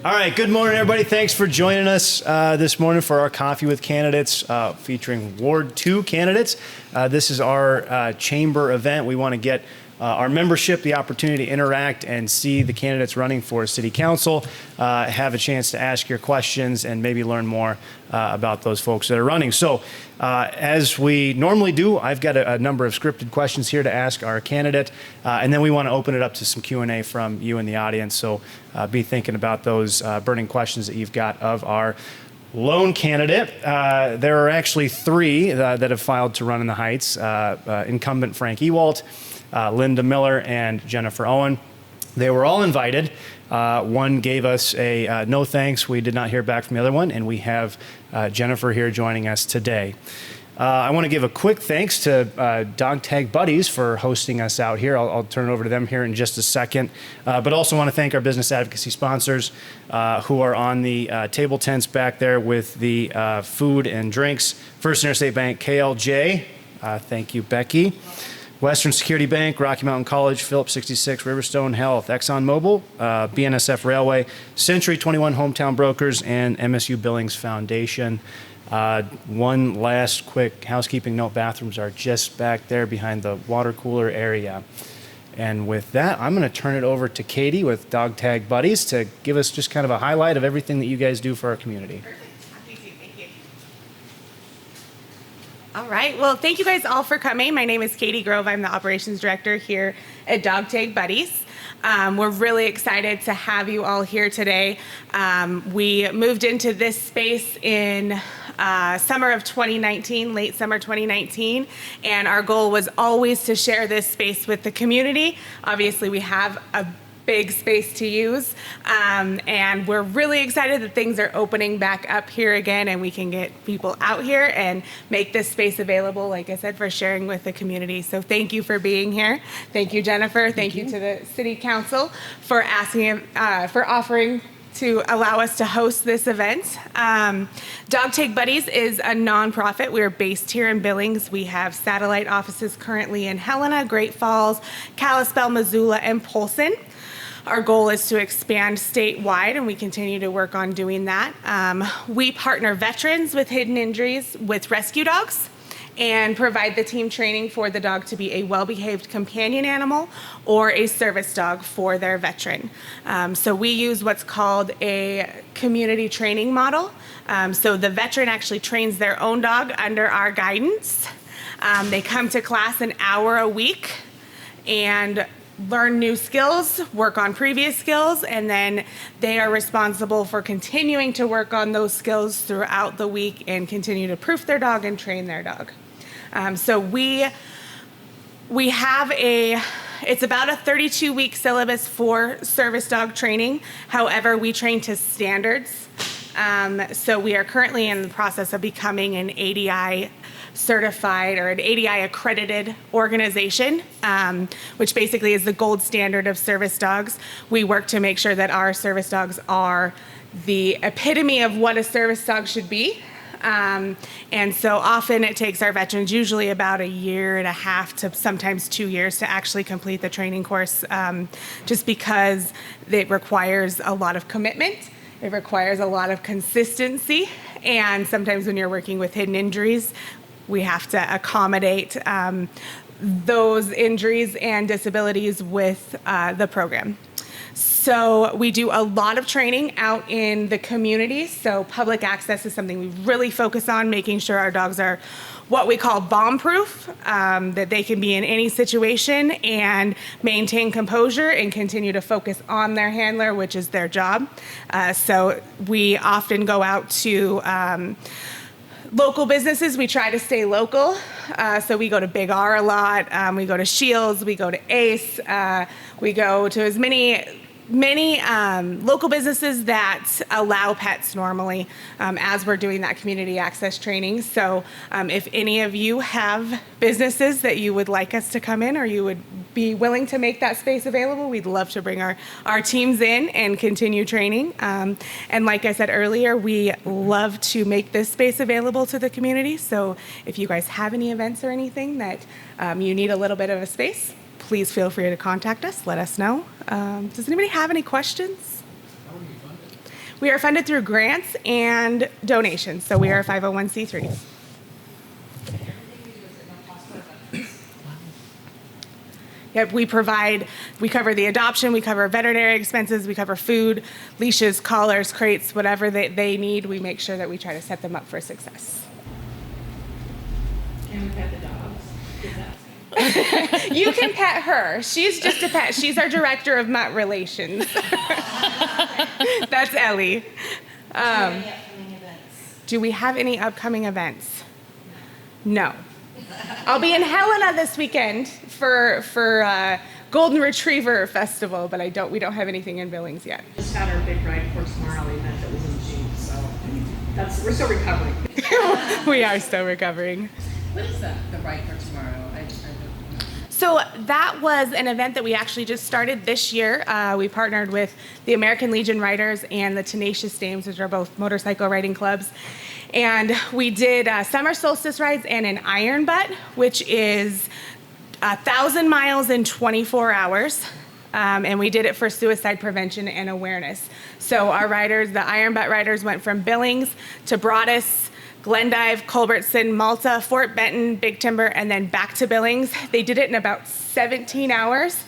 All right, good morning, everybody. Thanks for joining us this morning for our Coffee with Candidates featuring Ward 2 candidates. This is our chamber event. We want to get our membership the opportunity to interact and see the candidates running for City Council, have a chance to ask your questions and maybe learn more about those folks that are running. So as we normally do, I've got a number of scripted questions here to ask our candidate, and then we want to open it up to some Q&A from you in the audience. So be thinking about those burning questions that you've got of our lone candidate. There are actually three that have filed to run in the Heights, incumbent Frank Ewalt, Linda Miller, and Jennifer Owen. They were all invited. One gave us a no thanks. We did not hear back from the other one, and we have Jennifer here joining us today. I want to give a quick thanks to Dog Tag Buddies for hosting us out here. I'll turn it over to them here in just a second. But also want to thank our business advocacy sponsors who are on the table tents back there with the food and drinks. First Interstate Bank, KLJ. Thank you, Becky. Western Security Bank, Rocky Mountain College, Phillips 66, Riverstone Health, ExxonMobil, BNSF Railway, Century 21 Hometown Brokers, and MSU Billings Foundation. One last quick housekeeping note, bathrooms are just back there behind the water cooler area. And with that, I'm going to turn it over to Katie with Dog Tag Buddies to give us just kind of a highlight of everything that you guys do for our community. All right. Well, thank you guys all for coming. My name is Katie Grove. I'm the operations director here at Dog Tag Buddies. We're really excited to have you all here today. We moved into this space in summer of 2019, late summer 2019, and our goal was always to share this space with the community. Obviously, we have a big space to use, and we're really excited that things are opening back up here again and we can get people out here and make this space available, like I said, for sharing with the community. So thank you for being here. Thank you, Jennifer. Thank you to the City Council for offering to allow us to host this event. Dog Tag Buddies is a nonprofit. We're based here in Billings. We have satellite offices currently in Helena, Great Falls, Kalispell, Missoula, and Polson. Our goal is to expand statewide, and we continue to work on doing that. We partner veterans with hidden injuries with rescue dogs and provide the team training for the dog to be a well-behaved companion animal or a service dog for their veteran. So we use what's called a community training model. So the veteran actually trains their own dog under our guidance. They come to class an hour a week and learn new skills, work on previous skills, and then they are responsible for continuing to work on those skills throughout the week and continue to proof their dog and train their dog. So we have it's about a 32-week syllabus for service dog training. However, we train to standards. So we are currently in the process of becoming an ADI certified or an ADI accredited organization, which basically is the gold standard of service dogs. We work to make sure that our service dogs are the epitome of what a service dog should be. And so often it takes our veterans usually about 1.5 years to sometimes 2 years to actually complete the training course, just because it requires a lot of commitment. It requires a lot of consistency. And sometimes when you're working with hidden injuries, we have to accommodate those injuries and disabilities with the program. So we do a lot of training out in the community. So public access is something we really focus on, making sure our dogs are what we call bomb-proof, that they can be in any situation and maintain composure and continue to focus on their handler, which is their job. So we often go out to local businesses. We try to stay local. So we go to Big R a lot. We go to Shields. We go to Ace. We go to as many local businesses that allow pets normally as we're doing that community access training. So if any of you have businesses that you would like us to come in or you would be willing to make that space available, we'd love to bring our teams in and continue training. And like I said earlier, we love to make this space available to the community. So if you guys have any events or anything that you need a little bit of a space, please feel free to contact us. Let us know. Does anybody have any questions? How are you funded? We are funded through grants and donations, so we are a 501c3. Yep, we cover the adoption, we cover veterinary expenses, we cover food, leashes, collars, crates, whatever they need. We make sure that we try to set them up for success. And we pet the dogs. You can pet her. She's just a pet. She's our director of mutt relations. That's Ellie. Do we have any upcoming events? No. I'll be in Helena this weekend for Golden Retriever Festival, but we don't have anything in Billings yet. Just had our big Ride for Tomorrow event that was in June, so we're still recovering. We are still recovering. What is that, the Ride for Tomorrow? So that was an event that we actually just started this year. We partnered with the American Legion Riders and the Tenacious Dames, which are both motorcycle riding clubs. And we did summer solstice rides and an iron butt, which is 1,000 miles in 24 hours. And we did it for suicide prevention and awareness. So our riders, the iron butt riders, went from Billings to Broadus, Glendive, Culbertson, Malta, Fort Benton, Big Timber, and then back to Billings. They did it in about 17 hours.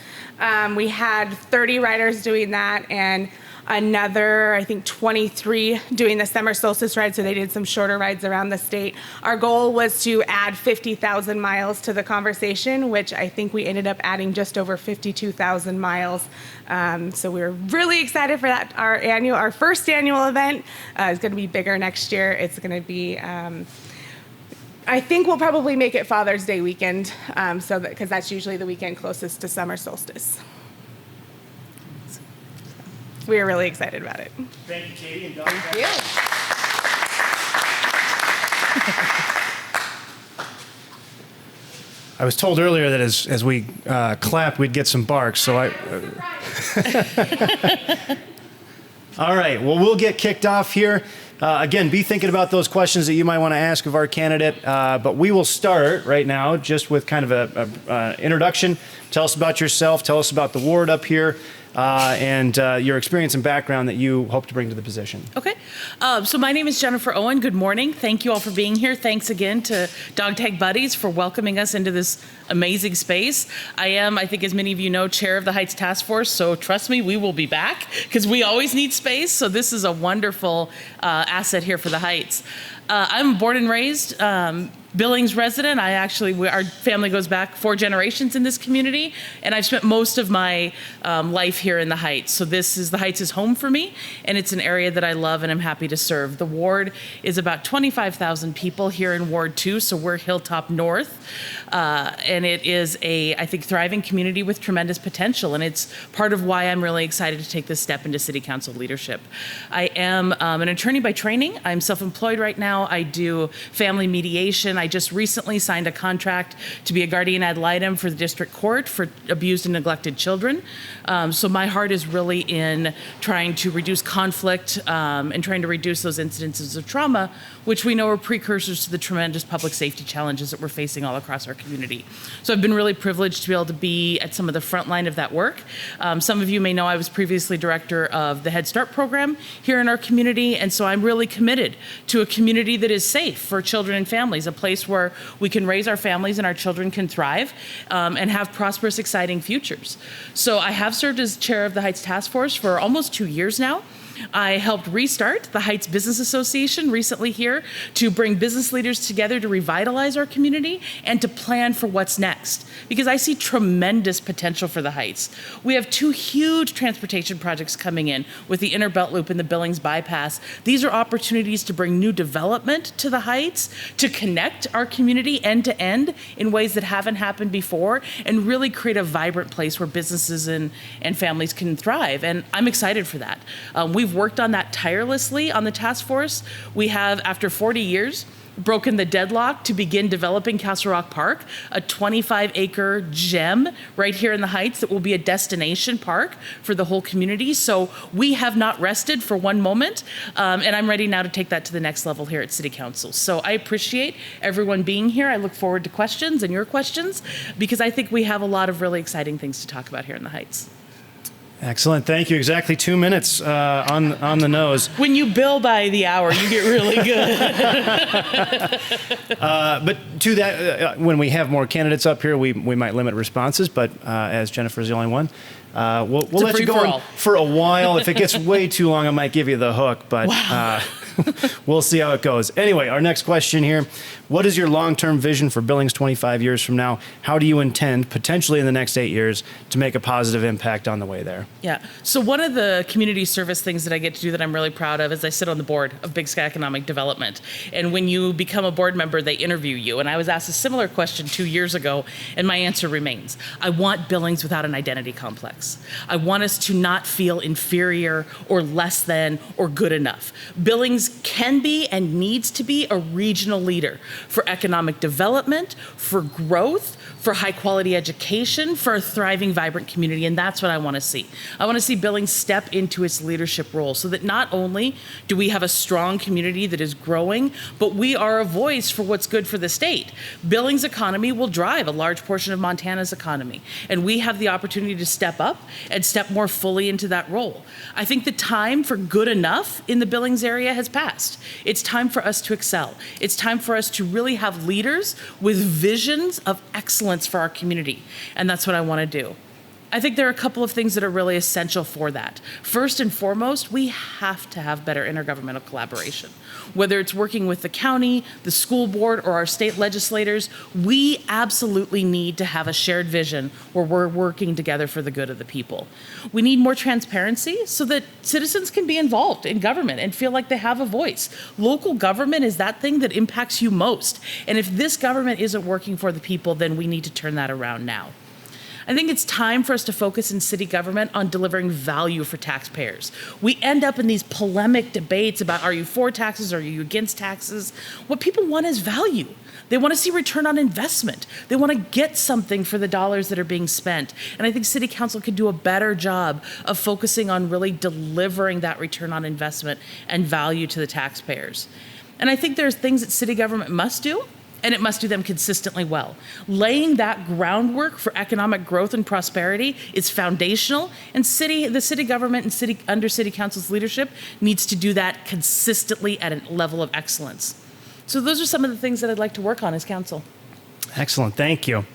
We had 30 riders doing that and another, I think, 23 doing the summer solstice ride, so they did some shorter rides around the state. Our goal was to add 50,000 miles to the conversation, which I think we ended up adding just over 52,000 miles. So we're really excited for that. Our first annual event is going to be bigger next year. It's going to be, I think we'll probably make it Father's Day weekend, because that's usually the weekend closest to summer solstice. We are really excited about it. Thank you, Katie. And Thank you. I was told earlier that as we clapped, we'd get some barks. So All right. Well, we'll get kicked off here. Again, be thinking about those questions that you might want to ask of our candidate. But we will start right now just with kind of an introduction. Tell us about yourself. Tell us about the ward up here. And your experience and background that you hope to bring to the position. Okay. So my name is Jennifer Owen. Good morning. Thank you all for being here. Thanks again to Dog Tag Buddies for welcoming us into this amazing space. I am, I think as many of you know, chair of the Heights Task Force. So trust me, we will be back because we always need space. So this is a wonderful asset here for the Heights. I'm born and raised Billings resident. Our family goes back 4 generations in this community, and I've spent most of my life here in the Heights. So the Heights is home for me, and it's an area that I love and I'm happy to serve. The ward is about 25,000 people here in Ward 2, so we're Hilltop North, and it is I think, thriving community with tremendous potential, and it's part of why I'm really excited to take this step into City Council leadership. I am an attorney by training. I'm self-employed right now. I do family mediation. I just recently signed a contract to be a guardian ad litem for the district court for abused and neglected children. So my heart is really in trying to reduce conflict and trying to reduce those incidences of trauma, which we know are precursors to the tremendous public safety challenges that we're facing all across our community. So I've been really privileged to be able to be at some of the front line of that work. Some of you may know I was previously director of the Head Start program here in our community, and so I'm really committed to a community that is safe for children and families, a place where we can raise our families and our children can thrive and have prosperous, exciting futures. So I have served as chair of the Heights Task Force for almost 2 years now. I helped restart the Heights Business Association recently here to bring business leaders together to revitalize our community and to plan for what's next, because I see tremendous potential for the Heights. We have 2 huge transportation projects coming in with the Inner Belt Loop and the Billings Bypass. These are opportunities to bring new development to the Heights, to connect our community end to end in ways that haven't happened before, and really create a vibrant place where businesses and families can thrive. And I'm excited for that. We've worked on that tirelessly on the task force. We have, after 40 years, broken the deadlock to begin developing Castle Rock Park, a 25-acre gem right here in the Heights that will be a destination park for the whole community. So we have not rested for one moment, and I'm ready now to take that to the next level here at City Council. So I appreciate everyone being here. I look forward to questions and your questions, because I think we have a lot of really exciting things to talk about here in the Heights. Excellent. Thank you. Exactly 2 minutes on the nose. When you bill by the hour, you get really good. But to that, when we have more candidates up here, we might limit responses. But as Jennifer's the only one, we'll let you go on for a while. If it gets way too long, I might give you the hook. But Wow. we'll see how it goes. Anyway, our next question here. What is your long-term vision for Billings 25 years from now? How do you intend, potentially in the next 8 years, to make a positive impact on the way there? Yeah. So one of the community service things that I get to do that I'm really proud of is I sit on the board of Big Sky Economic Development. And when you become a board member, they interview you. And I was asked a similar question 2 years ago, and my answer remains. I want Billings without an identity complex. I want us to not feel inferior or less than or good enough. Billings can be and needs to be a regional leader for economic development, for growth, for high quality education, for a thriving, vibrant community. And that's what I want to see. I want to see Billings step into its leadership role so that not only do we have a strong community that is growing, but we are a voice for what's good for the state. Billings' economy will drive a large portion of Montana's economy. And we have the opportunity to step up and step more fully into that role. I think the time for good enough in the Billings area has passed. It's time for us to excel. It's time for us to really have leaders with visions of excellence for our community. And that's what I want to do. I think there are a couple of things that are really essential for that. First and foremost, we have to have better intergovernmental collaboration. Whether it's working with the county, the school board, or our state legislators, we absolutely need to have a shared vision where we're working together for the good of the people. We need more transparency so that citizens can be involved in government and feel like they have a voice. Local government is that thing that impacts you most. And if this government isn't working for the people, then we need to turn that around now. I think it's time for us to focus in city government on delivering value for taxpayers. We end up in these polemic debates about are you for taxes, are you against taxes? What people want is value. They want to see return on investment. They want to get something for the dollars that are being spent. And I think City Council could do a better job of focusing on really delivering that return on investment and value to the taxpayers. And I think there's things that city government must do, and it must do them consistently well. Laying that groundwork for economic growth and prosperity is foundational, and the city government and under city council's leadership needs to do that consistently at a level of excellence. So those are some of the things that I'd like to work on as council. Excellent, thank you.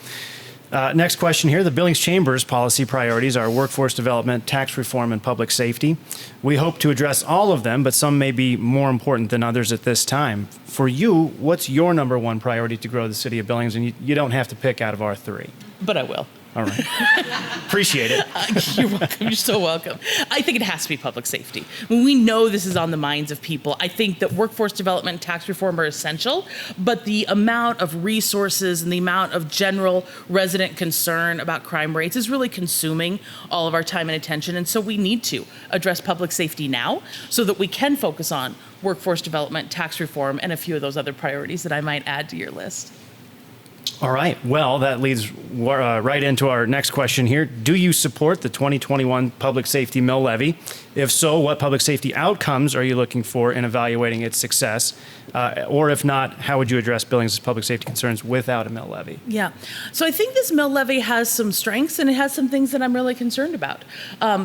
Next question here. The Billings Chamber's policy priorities are workforce development, tax reform, and public safety. We hope to address all of them, but some may be more important than others at this time. For you, what's your number one priority to grow the city of Billings? And you don't have to pick out of our three. But I will. All right. Appreciate it. You're welcome. You're so welcome. I think it has to be public safety. When we know this is on the minds of people, I think that workforce development and tax reform are essential, but the amount of resources and the amount of general resident concern about crime rates is really consuming all of our time and attention. And so we need to address public safety now so that we can focus on workforce development, tax reform, and a few of those other priorities that I might add to your list. All right. Well, that leads right into our next question here. Do you support the 2021 public safety mill levy? If so, what public safety outcomes are you looking for in evaluating its success? Or if not, how would you address Billings' public safety concerns without a mill levy? Yeah. So I think this mill levy has some strengths and it has some things that I'm really concerned about.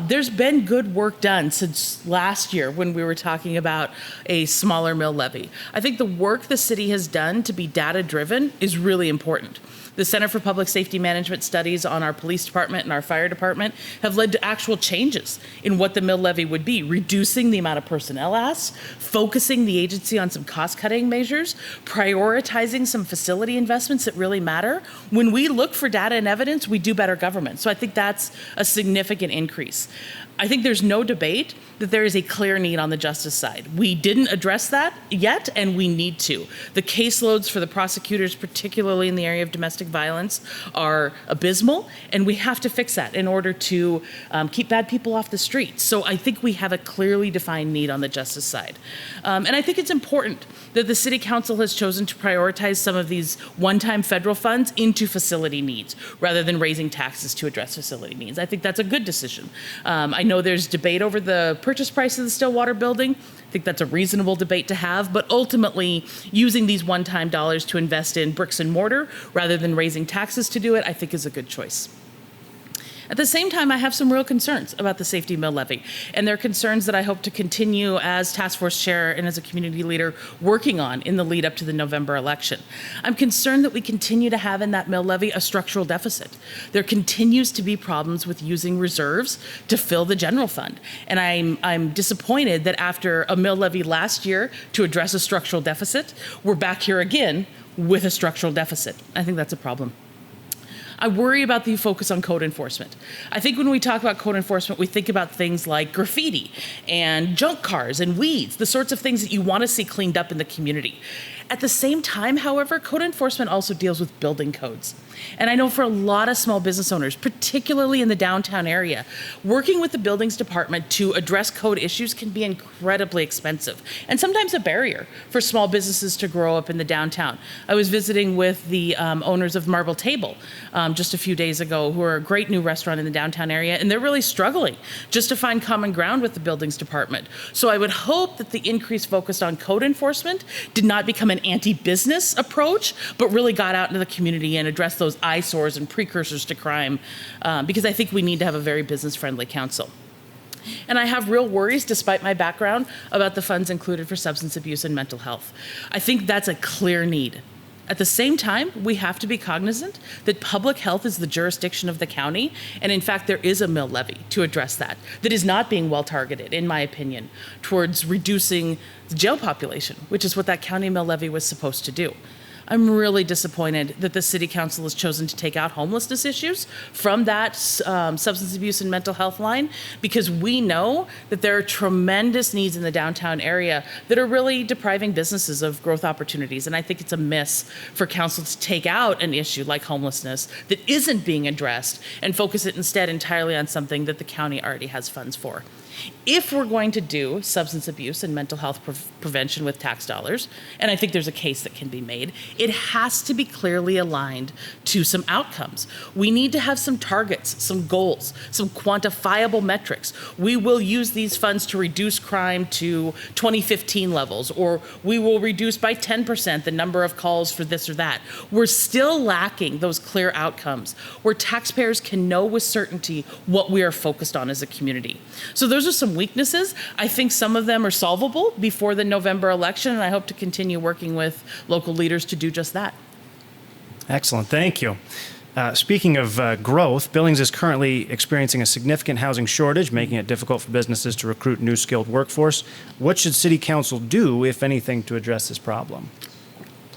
There's been good work done since last year when we were talking about a smaller mill levy. I think the work the city has done to be data-driven is really important. The Center for Public Safety Management studies on our police department and our fire department have led to actual changes in what the mill levy would be, reducing the amount of personnel asked, focusing the agency on some cost-cutting measures, prioritizing some facility investments that really matter. When we look for data and evidence, we do better government. So I think that's a significant increase. I think there's no debate that there is a clear need on the justice side. We didn't address that yet, and we need to. The caseloads for the prosecutors, particularly in the area of domestic violence, are abysmal, and we have to fix that in order to keep bad people off the streets. So I think we have a clearly defined need on the justice side. And I think it's important that the City Council has chosen to prioritize some of these one-time federal funds into facility needs rather than raising taxes to address facility needs. I think that's a good decision. I know there's debate over the purchase price of the Stillwater building. I think that's a reasonable debate to have, but ultimately using these one-time dollars to invest in bricks and mortar rather than raising taxes to do it, I think is a good choice. At the same time, I have some real concerns about the safety mill levy, and they're concerns that I hope to continue as task force chair and as a community leader working on in the lead up to the November election. I'm concerned that we continue to have in that mill levy a structural deficit. There continues to be problems with using reserves to fill the general fund, and I'm disappointed that after a mill levy last year to address a structural deficit, we're back here again with a structural deficit. I think that's a problem. I worry about the focus on code enforcement. I think when we talk about code enforcement, we think about things like graffiti and junk cars and weeds, the sorts of things that you want to see cleaned up in the community. At the same time, however, code enforcement also deals with building codes. And I know for a lot of small business owners, particularly in the downtown area, working with the buildings department to address code issues can be incredibly expensive and sometimes a barrier for small businesses to grow up in the downtown. I was visiting with the owners of Marble Table just a few days ago, who are a great new restaurant in the downtown area, and they're really struggling just to find common ground with the buildings department. So I would hope that the increased focus on code enforcement did not become an anti-business approach, but really got out into the community and addressed those eyesores and precursors to crime, because I think we need to have a very business-friendly council. And I have real worries, despite my background, about the funds included for substance abuse and mental health. I think that's a clear need. At the same time, we have to be cognizant that public health is the jurisdiction of the county, and in fact, there is a mill levy to address that is not being well targeted, in my opinion, towards reducing the jail population, which is what that county mill levy was supposed to do. I'm really disappointed that the city council has chosen to take out homelessness issues from that substance abuse and mental health line, because we know that there are tremendous needs in the downtown area that are really depriving businesses of growth opportunities. And I think it's a miss for council to take out an issue like homelessness that isn't being addressed and focus it instead entirely on something that the county already has funds for. If we're going to do substance abuse and mental health prevention with tax dollars, and I think there's a case that can be made, it has to be clearly aligned to some outcomes. We need to have some targets, some goals, some quantifiable metrics. We will use these funds to reduce crime to 2015 levels, or we will reduce by 10% the number of calls for this or that. We're still lacking those clear outcomes where taxpayers can know with certainty what we are focused on as a community. So those are some weaknesses. I think some of them are solvable before the November election, and I hope to continue working with local leaders to do just that. Excellent. Thank you. Speaking of growth, Billings is currently experiencing a significant housing shortage, making it difficult for businesses to recruit new skilled workforce. What should City Council do, if anything, to address this problem?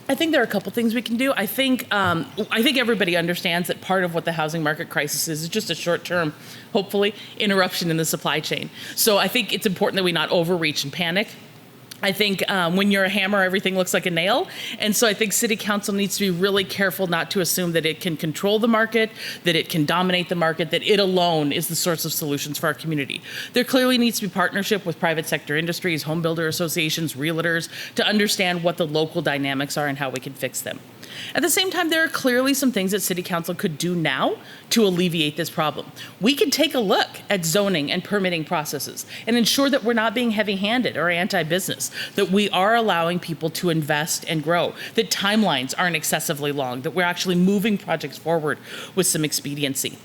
I think there are a couple things we can do. I think everybody understands that part of what the housing market crisis is just a short-term, hopefully, interruption in the supply chain. So I think it's important that we not overreach and panic. I think when you're a hammer, everything looks like a nail. And so I think City Council needs to be really careful not to assume that it can control the market, that it can dominate the market, that it alone is the source of solutions for our community. There clearly needs to be partnership with private sector industries, home builder associations, realtors, to understand what the local dynamics are and how we can fix them. At the same time, there are clearly some things that City Council could do now to alleviate this problem. We could take a look at zoning and permitting processes and ensure that we're not being heavy-handed or anti-business, that we are allowing people to invest and grow, that timelines aren't excessively long, that we're actually moving projects forward with some expediency.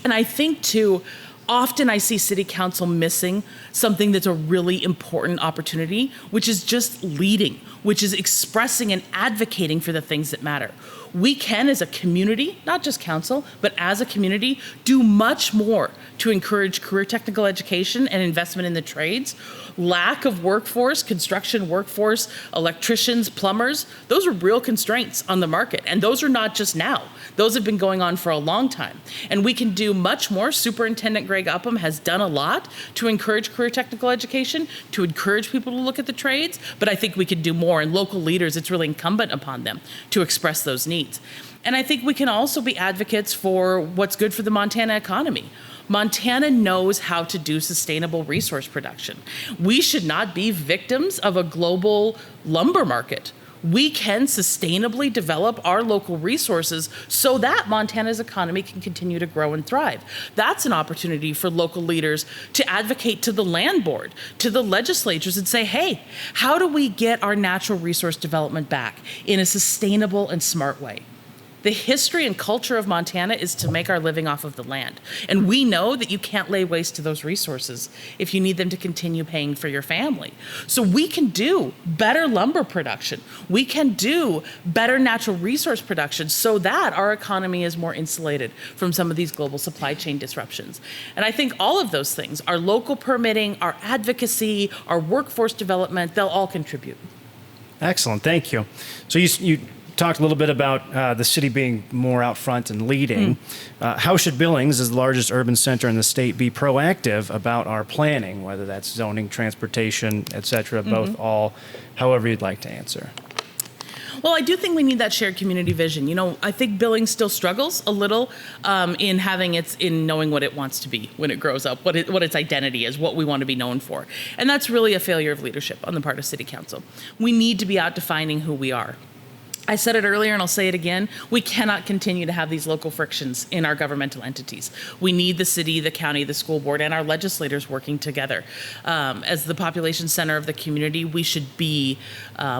And I think, too, often I see City Council missing something that's a really important opportunity, which is just leading, which is expressing and advocating for the things that matter. We can, as a community, not just council, but as a community, do much more to encourage career technical education and investment in the trades. Lack of workforce, construction workforce, electricians, plumbers, those are real constraints on the market. And those are not just now. Those have been going on for a long time. And we can do much more. Superintendent Greg Upham has done a lot to encourage career technical education, to encourage people to look at the trades, but I think we could do more. And local leaders, it's really incumbent upon them to express those needs. And I think we can also be advocates for what's good for the Montana economy. Montana knows how to do sustainable resource production. We should not be victims of a global lumber market. We can sustainably develop our local resources so that Montana's economy can continue to grow and thrive. That's an opportunity for local leaders to advocate to the land board, to the legislatures, and say, hey, how do we get our natural resource development back in a sustainable and smart way? The history and culture of Montana is to make our living off of the land. And we know that you can't lay waste to those resources if you need them to continue paying for your family. So we can do better lumber production. We can do better natural resource production so that our economy is more insulated from some of these global supply chain disruptions. And I think all of those things, our local permitting, our advocacy, our workforce development, they'll all contribute. Excellent, thank you. So you talked a little bit about the city being more out front and leading. How should Billings, as the largest urban center in the state, be proactive about our planning, whether that's zoning, transportation, et cetera, both, all, however you'd like to answer? Well, I do think we need that shared community vision. You know, I think Billings still struggles a little in knowing what it wants to be when it grows up, what its identity is, what we want to be known for. And that's really a failure of leadership on the part of City Council. We need to be out defining who we are. I said it earlier and I'll say it again, we cannot continue to have these local frictions in our governmental entities. We need the city, the county, the school board, and our legislators working together. As the population center of the community, we should be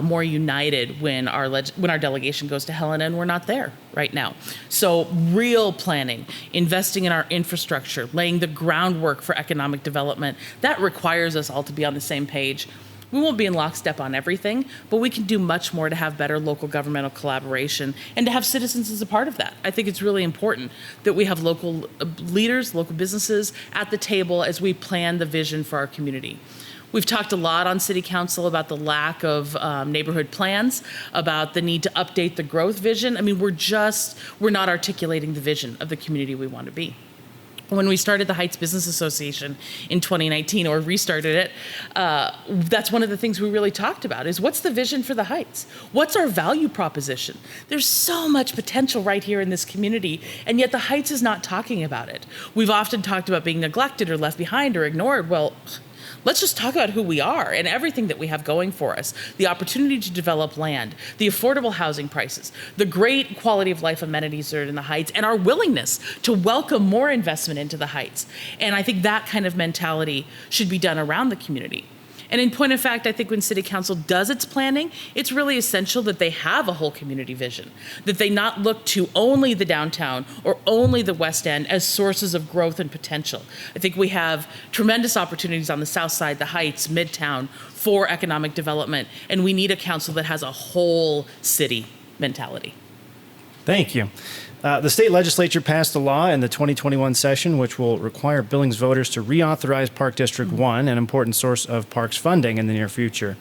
more united when our delegation goes to Helena, and we're not there right now. So real planning, investing in our infrastructure, laying the groundwork for economic development, that requires us all to be on the same page. We won't be in lockstep on everything, but we can do much more to have better local governmental collaboration and to have citizens as a part of that. I think it's really important that we have local leaders, local businesses at the table as we plan the vision for our community. We've talked a lot on City Council about the lack of neighborhood plans, about the need to update the growth vision. I mean, we're not articulating the vision of the community we want to be. When we started the Heights Business Association in 2019, or restarted it, that's one of the things we really talked about is what's the vision for the Heights? What's our value proposition? There's so much potential right here in this community, and yet the Heights is not talking about it. We've often talked about being neglected or left behind or ignored. Well, let's just talk about who we are and everything that we have going for us. The opportunity to develop land, the affordable housing prices, the great quality of life amenities that are in the Heights, and our willingness to welcome more investment into the Heights. And I think that kind of mentality should be done around the community. And in point of fact, I think when City Council does its planning, it's really essential that they have a whole community vision, that they not look to only the downtown or only the West End as sources of growth and potential. I think we have tremendous opportunities on the South Side, the Heights, Midtown for economic development, and we need a council that has a whole city mentality. Thank you. The state legislature passed a law in the 2021 session which will require Billings voters to reauthorize Park District 1, an important source of parks funding in the near future.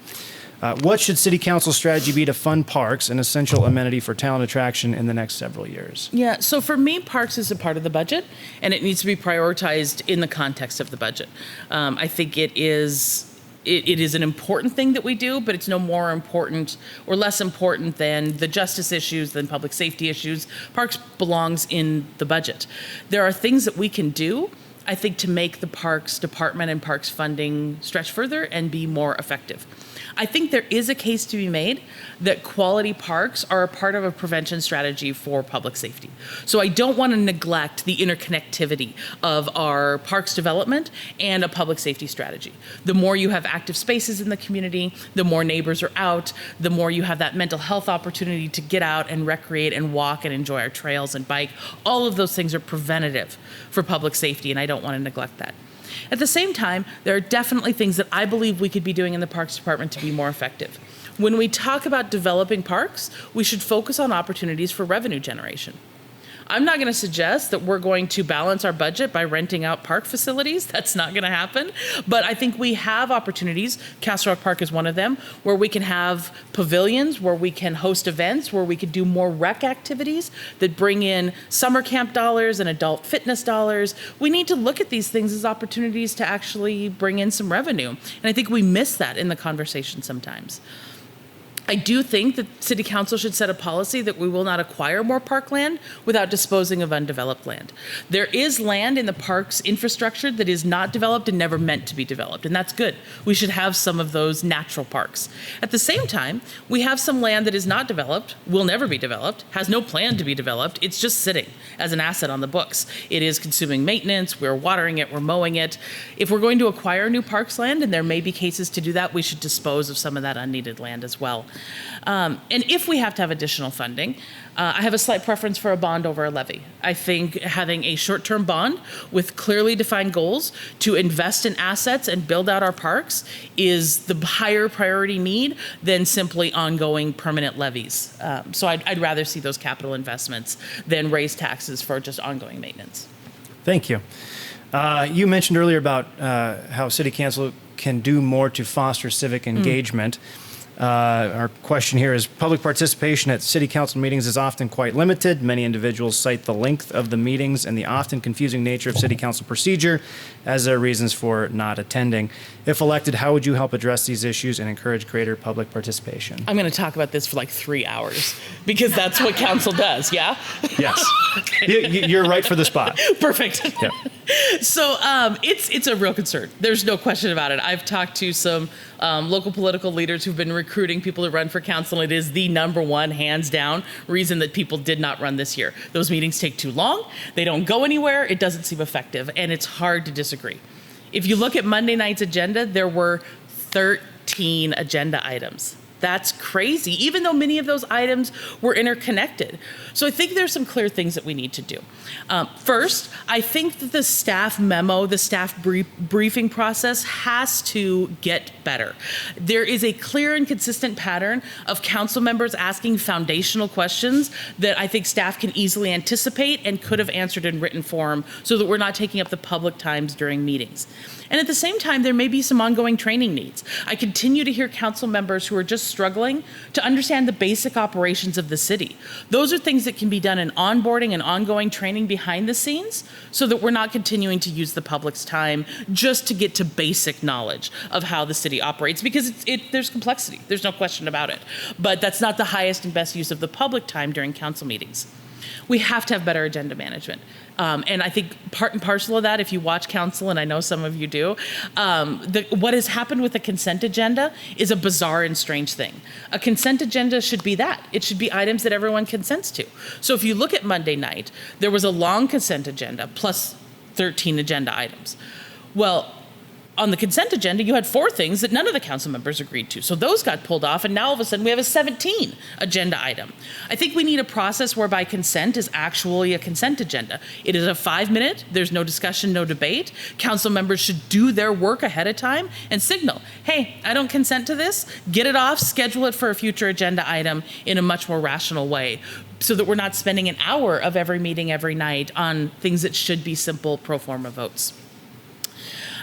What should City Council's strategy be to fund parks, an essential amenity for talent attraction, in the next several years? Yeah, so for me, parks is a part of the budget, and it needs to be prioritized in the context of the budget. I think it is an important thing that we do, but it's no more important or less important than the justice issues, than public safety issues. Parks belongs in the budget. There are things that we can do, I think, to make the Parks Department and parks funding stretch further and be more effective. I think there is a case to be made that quality parks are a part of a prevention strategy for public safety. So I don't want to neglect the interconnectivity of our parks development and a public safety strategy. The more you have active spaces in the community, the more neighbors are out, the more you have that mental health opportunity to get out and recreate and walk and enjoy our trails and bike. All of those things are preventative for public safety, and I don't want to neglect that. At the same time, there are definitely things that I believe we could be doing in the Parks Department to be more effective. When we talk about developing parks, we should focus on opportunities for revenue generation. I'm not going to suggest that we're going to balance our budget by renting out park facilities. That's not going to happen. But I think we have opportunities, Castle Rock Park is one of them, where we can have pavilions, where we can host events, where we could do more rec activities that bring in summer camp dollars and adult fitness dollars. We need to look at these things as opportunities to actually bring in some revenue. And I think we miss that in the conversation sometimes. I do think that City Council should set a policy that we will not acquire more parkland without disposing of undeveloped land. There is land in the park's infrastructure that is not developed and never meant to be developed, and that's good. We should have some of those natural parks. At the same time, we have some land that is not developed, will never be developed, has no plan to be developed. It's just sitting as an asset on the books. It is consuming maintenance, we're watering it, we're mowing it. If we're going to acquire new parks land, and there may be cases to do that, we should dispose of some of that unneeded land as well. And if we have to have additional funding, I have a slight preference for a bond over a levy. I think having a short-term bond with clearly defined goals to invest in assets and build out our parks is the higher priority need than simply ongoing permanent levies. So I'd rather see those capital investments than raise taxes for just ongoing maintenance. Thank you. You mentioned earlier about how City Council can do more to foster civic engagement. Our question here is, public participation at City Council meetings is often quite limited. Many individuals cite the length of the meetings and the often confusing nature of City Council procedure as their reasons for not attending. If elected, how would you help address these issues and encourage greater public participation? I'm going to talk about this for like 3 hours because that's what council does, yeah? Yes. You're right for the spot. Perfect. Yep. So it's a real concern. There's no question about it. I've talked to some local political leaders who've been recruiting people to run for council. It is the number one, hands down, reason that people did not run this year. Those meetings take too long. They don't go anywhere. It doesn't seem effective. And it's hard to disagree. If you look at Monday night's agenda, there were 13 agenda items. That's crazy, even though many of those items were interconnected. So I think there's some clear things that we need to do. First, I think that the staff memo, the staff briefing process has to get better. There is a clear and consistent pattern of council members asking foundational questions that I think staff can easily anticipate and could have answered in written form so that we're not taking up the public times during meetings. And at the same time, there may be some ongoing training needs. I continue to hear council members who are just struggling to understand the basic operations of the city. Those are things that can be done in onboarding and ongoing training behind the scenes so that we're not continuing to use the public's time just to get to basic knowledge of how the city operates, because there's complexity. There's no question about it. But that's not the highest and best use of the public time during council meetings. We have to have better agenda management. And I think part and parcel of that, if you watch council, and I know some of you do, what has happened with the consent agenda is a bizarre and strange thing. A consent agenda should be that. It should be items that everyone consents to. So if you look at Monday night, there was a long consent agenda plus 13 agenda items. Well, on the consent agenda, you had 4 things that none of the council members agreed to. So those got pulled off, and now all of a sudden we have a 17 agenda item. I think we need a process whereby consent is actually a consent agenda. It is a 5-minute, there's no discussion, no debate. Council members should do their work ahead of time and signal, hey, I don't consent to this, get it off, schedule it for a future agenda item in a much more rational way, so that we're not spending an hour of every meeting every night on things that should be simple pro forma votes.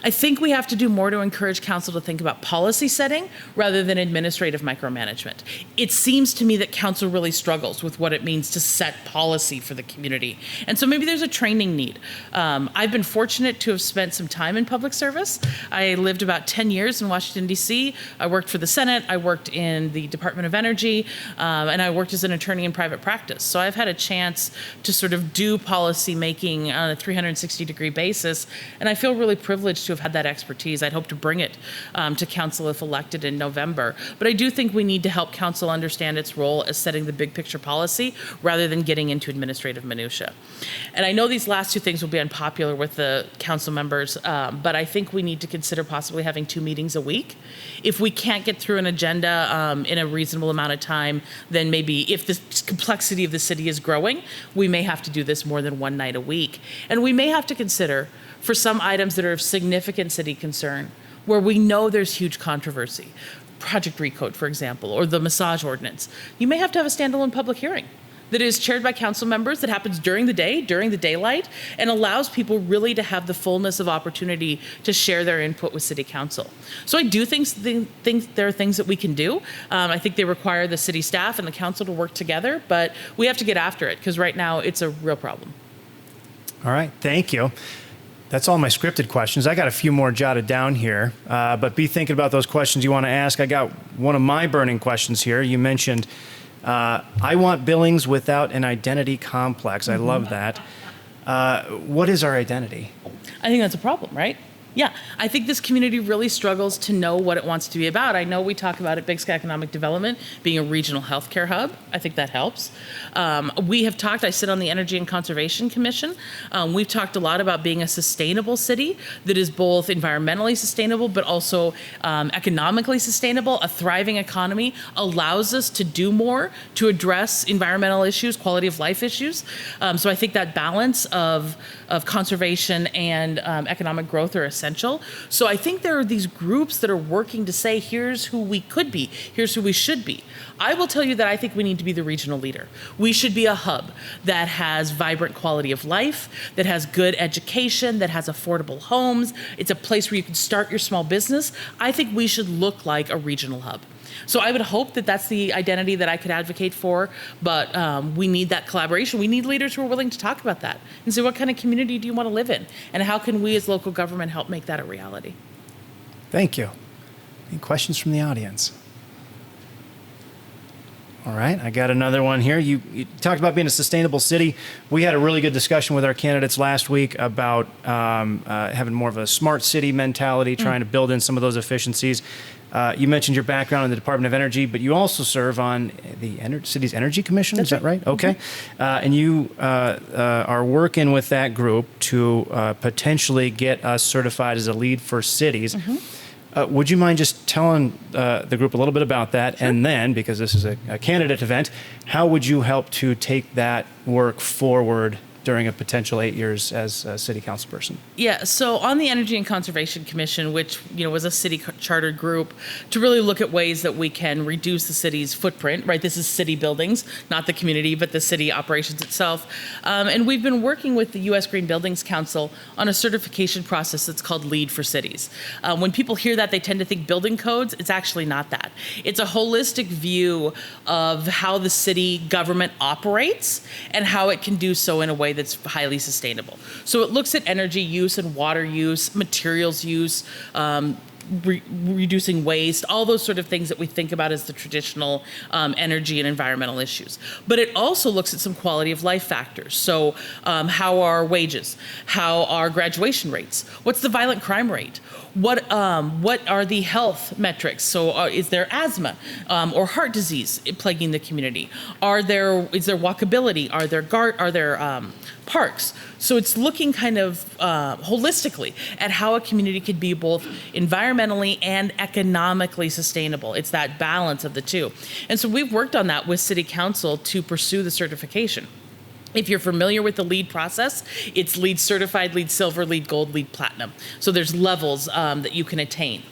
I think we have to do more to encourage council to think about policy setting rather than administrative micromanagement. It seems to me that council really struggles with what it means to set policy for the community. And so maybe there's a training need. I've been fortunate to have spent some time in public service. I lived about 10 years in Washington, D.C. I worked for the Senate. I worked in the Department of Energy, and I worked as an attorney in private practice. So I've had a chance to sort of do policy making on a 360-degree basis, and I feel really privileged to have had that expertise. I'd hope to bring it to council if elected in November. But I do think we need to help council understand its role as setting the big picture policy rather than getting into administrative minutia. And I know these last 2 things will be unpopular with the council members, but I think we need to consider possibly having 2 meetings a week. If we can't get through an agenda in a reasonable amount of time, then maybe if the complexity of the city is growing, we may have to do this more than 1 night a week. And we may have to consider, for some items that are of significant city concern, where we know there's huge controversy, Project Recode, for example, or the massage ordinance, you may have to have a standalone public hearing that is chaired by council members, that happens during the day, during the daylight, and allows people really to have the fullness of opportunity to share their input with city council. So I do think there are things that we can do. I think they require the city staff and the council to work together, but we have to get after it, because right now it's a real problem. All right, thank you. That's all my scripted questions. I got a few more jotted down here, but be thinking about those questions you want to ask. I got one of my burning questions here. You mentioned, I want Billings without an identity complex. I love that. What is our identity? I think that's a problem, right? Yeah, I think this community really struggles to know what it wants to be about. I know we talk about it, Big Sky Economic Development being a regional healthcare hub. I think that helps. We have talked, I sit on the Energy and Conservation Commission. We've talked a lot about being a sustainable city that is both environmentally sustainable, but also economically sustainable. A thriving economy allows us to do more to address environmental issues, quality of life issues. So I think that balance of conservation and economic growth are essential. So I think there are these groups that are working to say, here's who we could be, here's who we should be. I will tell you that I think we need to be the regional leader. We should be a hub that has vibrant quality of life, that has good education, that has affordable homes. It's a place where you can start your small business. I think we should look like a regional hub. So I would hope that that's the identity that I could advocate for, but we need that collaboration. We need leaders who are willing to talk about that and say, what kind of community do you want to live in? And how can we as local government help make that a reality? Thank you. Any questions from the audience? All right, I got another one here. You talked about being a sustainable city. We had a really good discussion with our candidates last week about having more of a smart city mentality, trying to build in some of those efficiencies. You mentioned your background in the Department of Energy, but you also serve on the city's Energy Commission. That's is that right? Okay. And you are working with that group to potentially get us certified as a lead for cities. Would you mind just telling the group a little bit about that? Sure. And then, because this is a candidate event, how would you help to take that work forward during a potential 8 years as a city council person? Yeah, so on the Energy and Conservation Commission, which was a city chartered group to really look at ways that we can reduce the city's footprint, right? This is city buildings, not the community, but the city operations itself. And we've been working with the U.S. Green Buildings Council on a certification process that's called LEED for Cities. When people hear that, they tend to think building codes. It's actually not that. It's a holistic view of how the city government operates and how it can do so in a way that's highly sustainable. So it looks at energy use and water use, materials use, reducing waste, all those sort of things that we think about as the traditional energy and environmental issues. But it also looks at some quality of life factors. So how are wages? How are graduation rates? What's the violent crime rate? What are the health metrics? So is there asthma or heart disease plaguing the community? Is there walkability? Are there parks? So it's looking kind of holistically at how a community could be both environmentally and economically sustainable. It's that balance of the two. And so we've worked on that with City Council to pursue the certification. If you're familiar with the LEED process, it's LEED certified, LEED silver, LEED gold, LEED platinum. So there's levels that you can attain.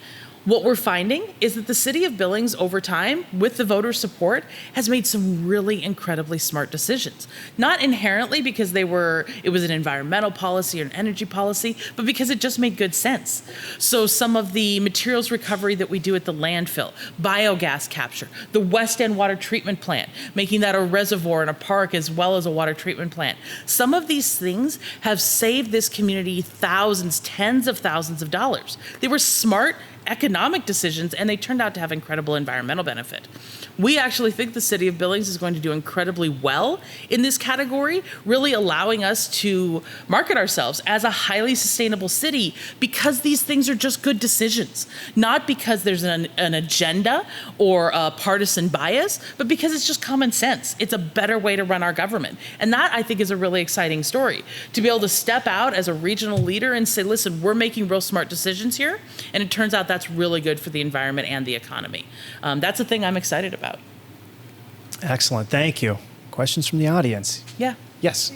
What we're finding is that the city of Billings over time, with the voter support, has made some really incredibly smart decisions. Not inherently because it was an environmental policy or an energy policy, but because it just made good sense. So some of the materials recovery that we do at the landfill, biogas capture, the West End water treatment plant, making that a reservoir and a park as well as a water treatment plant. Some of these things have saved this community thousands, tens of thousands of dollars. They were smart economic decisions, and they turned out to have incredible environmental benefit. We actually think the city of Billings is going to do incredibly well in this category, really allowing us to market ourselves as a highly sustainable city because these things are just good decisions, not because there's an agenda or a partisan bias, but because it's just common sense. It's a better way to run our government. And that, I think, is a really exciting story, to be able to step out as a regional leader and say, listen, we're making real smart decisions here, and it turns out that's really good for the environment and the economy. That's the thing I'm excited about. Excellent. Thank you. Questions from the audience? Yeah. Yes.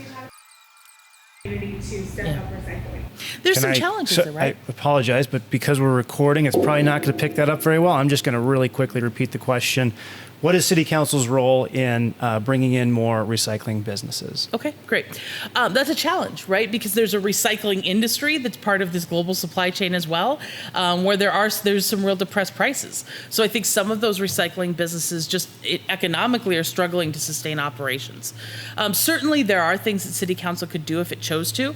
Community to step up recycling. There's some challenges there, right? I apologize, but because we're recording, it's probably not going to pick that up very well. I'm just going to really quickly repeat the question. What is City Council's role in bringing in more recycling businesses? Okay, great. That's a challenge, right? Because there's a recycling industry that's part of this global supply chain as well, where there's some real depressed prices. So I think some of those recycling businesses just economically are struggling to sustain operations. Certainly there are things that City Council could do if it chose to,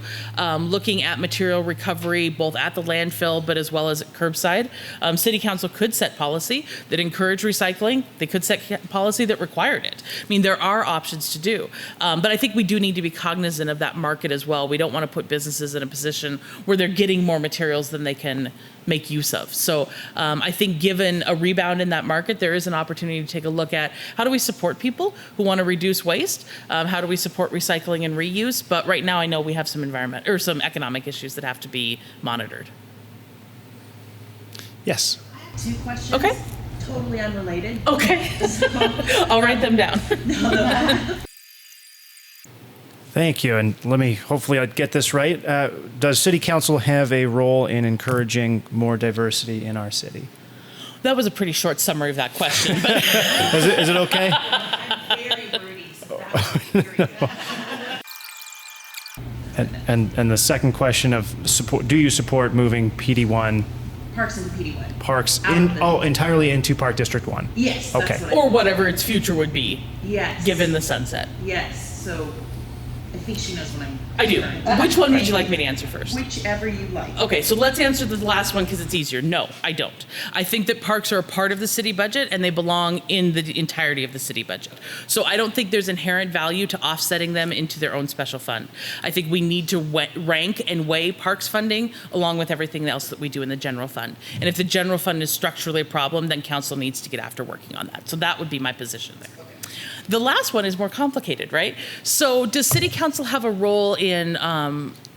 looking at material recovery both at the landfill but as well as at curbside. City Council could set policy that encourage recycling. They could set policy that required it. I mean, there are options to do. But I think we do need to be cognizant of that market as well. We don't want to put businesses in a position where they're getting more materials than they can make use of. So I think given a rebound in that market, there is an opportunity to take a look at how do we support people who want to reduce waste? How do we support recycling and reuse? But right now I know we have some some economic issues that have to be monitored. Yes. I have 2 questions. Okay. Totally unrelated. Okay. I'll write them down. Thank you. And hopefully I get this right. Does City Council have a role in encouraging more diversity in our city? That was a pretty short summary of that question. But Is it okay? I'm very wordy, so that was very good. And the second question of support, do you support moving PD1 Parks and PD1. parks Out of the- entirely into Park District 1? Yes. Okay. That's what I or whatever its future would be, Yes. given the sunset. Yes. So I think she knows what I'm. I do. trying to- Which one would you like me to answer first? Whichever you like. Okay, so let's answer the last one because it's easier. No, I don't. I think that parks are a part of the city budget and they belong in the entirety of the city budget. So I don't think there's inherent value to offsetting them into their own special fund. I think we need to rank and weigh parks funding along with everything else that we do in the general fund. And if the general fund is structurally a problem, then council needs to get after working on that. So that would be my position there. The last one is more complicated, right? So does city council have a role in